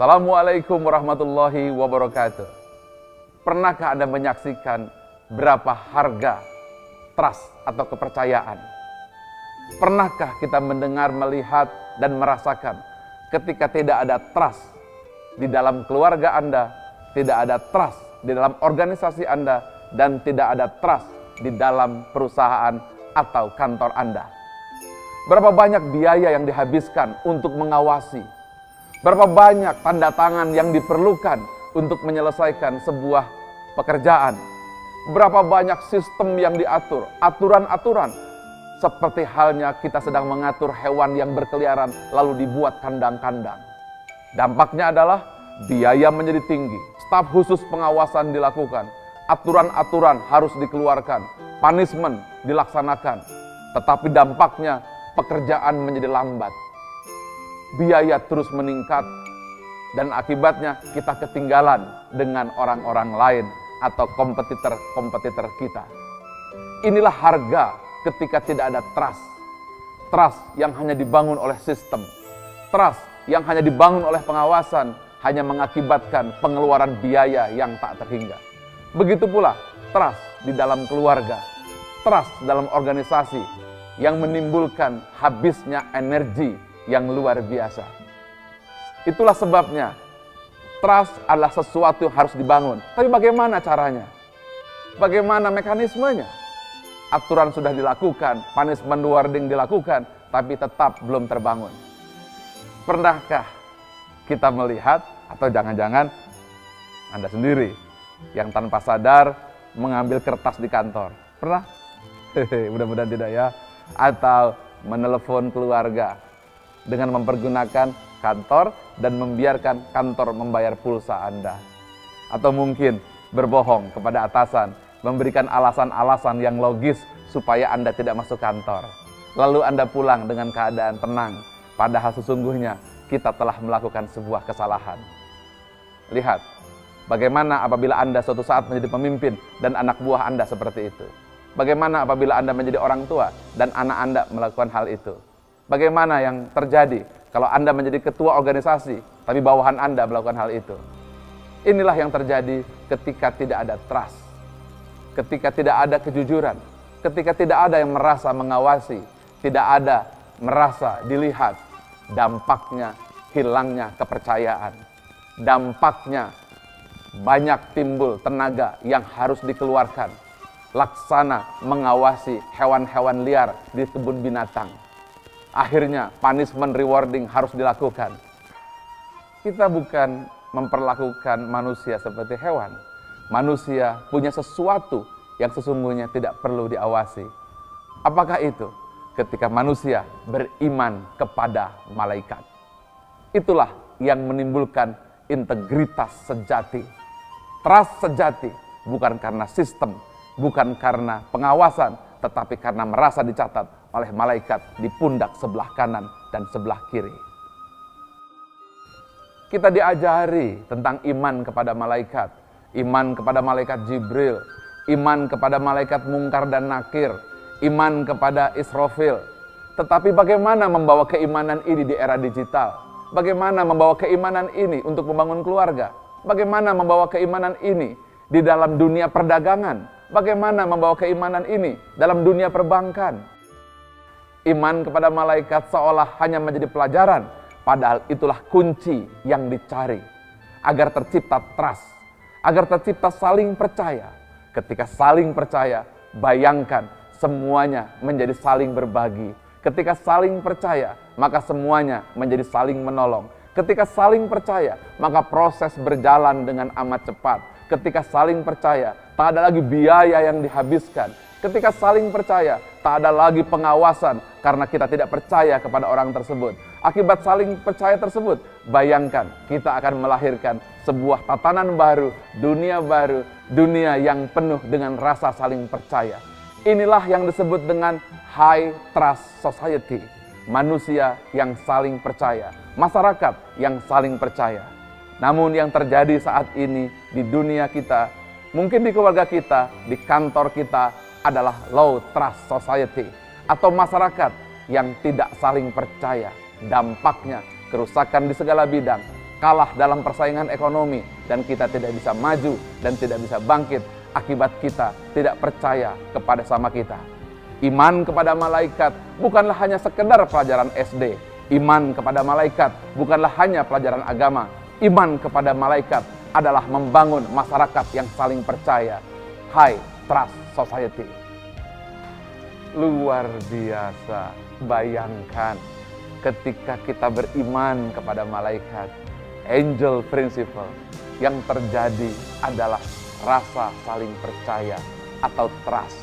Assalamualaikum warahmatullahi wabarakatuh. Pernahkah Anda menyaksikan berapa harga trust atau kepercayaan? Pernahkah kita mendengar, melihat, dan merasakan ketika tidak ada trust di dalam keluarga Anda, tidak ada trust di dalam organisasi Anda, dan tidak ada trust di dalam perusahaan atau kantor Anda? Berapa banyak biaya yang dihabiskan untuk mengawasi? Berapa banyak tanda tangan yang diperlukan untuk menyelesaikan sebuah pekerjaan? Berapa banyak sistem yang diatur, aturan-aturan, seperti halnya kita sedang mengatur hewan yang berkeliaran lalu dibuat kandang-kandang. Dampaknya adalah biaya menjadi tinggi, staf khusus pengawasan dilakukan, aturan-aturan harus dikeluarkan, punishment dilaksanakan, tetapi dampaknya pekerjaan menjadi lambat. Biaya terus meningkat, dan akibatnya kita ketinggalan dengan orang-orang lain atau kompetitor-kompetitor kita. Inilah harga ketika tidak ada trust. Trust yang hanya dibangun oleh sistem. Trust yang hanya dibangun oleh pengawasan hanya mengakibatkan pengeluaran biaya yang tak terhingga. Begitu pula trust di dalam keluarga, trust dalam organisasi yang menimbulkan habisnya energi yang luar biasa. Itulah sebabnya trust adalah sesuatu yang harus dibangun. Tapi bagaimana caranya? Bagaimana mekanismenya? Aturan sudah dilakukan, punishment wording dilakukan, tapi tetap belum terbangun. Pernahkah kita melihat, atau jangan-jangan Anda sendiri yang tanpa sadar mengambil kertas di kantor? Pernah? Mudah-mudahan tidak ya. Atau menelepon keluarga dengan mempergunakan kantor dan membiarkan kantor membayar pulsa Anda. Atau mungkin berbohong kepada atasan, memberikan alasan-alasan yang logis supaya Anda tidak masuk kantor. Lalu Anda pulang dengan keadaan tenang, padahal sesungguhnya kita telah melakukan sebuah kesalahan. Lihat, bagaimana apabila Anda suatu saat menjadi pemimpin dan anak buah Anda seperti itu. Bagaimana apabila Anda menjadi orang tua dan anak Anda melakukan hal itu. Bagaimana yang terjadi kalau Anda menjadi ketua organisasi, tapi bawahan Anda melakukan hal itu? Inilah yang terjadi ketika tidak ada trust, ketika tidak ada kejujuran, ketika tidak ada yang merasa mengawasi, tidak ada merasa dilihat. Dampaknya hilangnya kepercayaan, dampaknya banyak timbul tenaga yang harus dikeluarkan, laksana mengawasi hewan-hewan liar di kebun binatang. Akhirnya punishment rewarding harus dilakukan. Kita bukan memperlakukan manusia seperti hewan. Manusia punya sesuatu yang sesungguhnya tidak perlu diawasi. Apakah itu? Ketika manusia beriman kepada malaikat. Itulah yang menimbulkan integritas sejati. Trust sejati bukan karena sistem, bukan karena pengawasan, tetapi karena merasa dicatat oleh malaikat di pundak sebelah kanan dan sebelah kiri. Kita diajari tentang iman kepada malaikat, iman kepada malaikat Jibril, iman kepada malaikat Mungkar dan Nakir, iman kepada Israfil. Tetapi bagaimana membawa keimanan ini di era digital? Bagaimana membawa keimanan ini untuk membangun keluarga? Bagaimana membawa keimanan ini di dalam dunia perdagangan? Bagaimana membawa keimanan ini dalam dunia perbankan? Iman kepada malaikat seolah hanya menjadi pelajaran, padahal itulah kunci yang dicari agar tercipta trust, agar tercipta saling percaya. Ketika saling percaya, bayangkan semuanya menjadi saling berbagi. Ketika saling percaya, maka semuanya menjadi saling menolong. Ketika saling percaya, maka proses berjalan dengan amat cepat. Ketika saling percaya, tak ada lagi biaya yang dihabiskan. Ketika saling percaya, tak ada lagi pengawasan karena kita tidak percaya kepada orang tersebut. Akibat saling percaya tersebut, bayangkan kita akan melahirkan sebuah tatanan baru, dunia yang penuh dengan rasa saling percaya. Inilah yang disebut dengan high trust society. Manusia yang saling percaya, masyarakat yang saling percaya. Namun yang terjadi saat ini di dunia kita, mungkin di keluarga kita, di kantor kita, adalah low trust society atau masyarakat yang tidak saling percaya. Dampaknya kerusakan di segala bidang, kalah dalam persaingan ekonomi, dan kita tidak bisa maju dan tidak bisa bangkit akibat kita tidak percaya kepada sama kita. Iman kepada malaikat bukanlah hanya sekedar pelajaran SD. Iman kepada malaikat bukanlah hanya pelajaran agama. Iman kepada malaikat adalah membangun masyarakat yang saling percaya. High Trust Society. Luar biasa. Bayangkan ketika kita beriman kepada malaikat, angel principle, yang terjadi adalah rasa saling percaya atau trust.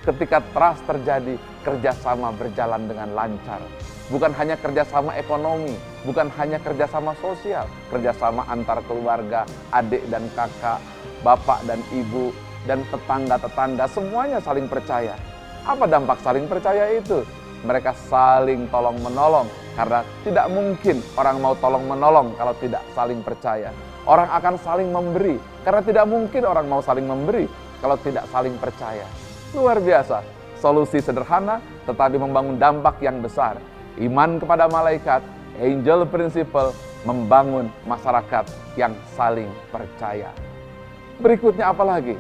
Ketika trust terjadi, kerjasama berjalan dengan lancar. Bukan hanya kerjasama ekonomi, bukan hanya kerjasama sosial, kerjasama antar keluarga, adik dan kakak, bapak dan ibu, dan tetangga-tetangga, semuanya saling percaya. Apa dampak saling percaya itu? Mereka saling tolong-menolong, karena tidak mungkin orang mau tolong-menolong kalau tidak saling percaya. Orang akan saling memberi, karena tidak mungkin orang mau saling memberi kalau tidak saling percaya. Luar biasa, solusi sederhana tetapi membangun dampak yang besar. Iman kepada malaikat, angel principle, membangun masyarakat yang saling percaya. Berikutnya apa lagi?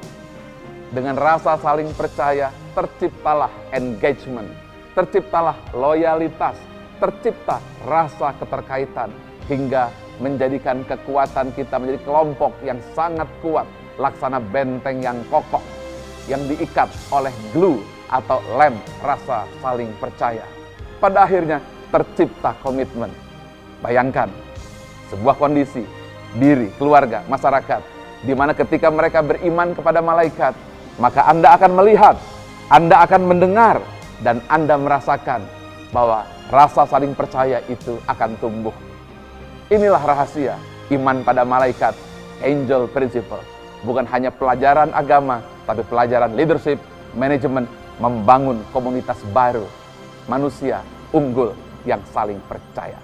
Dengan rasa saling percaya, terciptalah engagement, terciptalah loyalitas, tercipta rasa keterkaitan, hingga menjadikan kekuatan kita menjadi kelompok yang sangat kuat, laksana benteng yang kokoh, yang diikat oleh glue atau lem rasa saling percaya. Pada akhirnya tercipta komitmen. Bayangkan sebuah kondisi, diri, keluarga, masyarakat, di mana ketika mereka beriman kepada malaikat, maka Anda akan melihat, Anda akan mendengar, dan Anda merasakan bahwa rasa saling percaya itu akan tumbuh. Inilah rahasia iman pada malaikat, angel principle. Bukan hanya pelajaran agama, tapi pelajaran leadership, manajemen, membangun komunitas baru, manusia unggul yang saling percaya.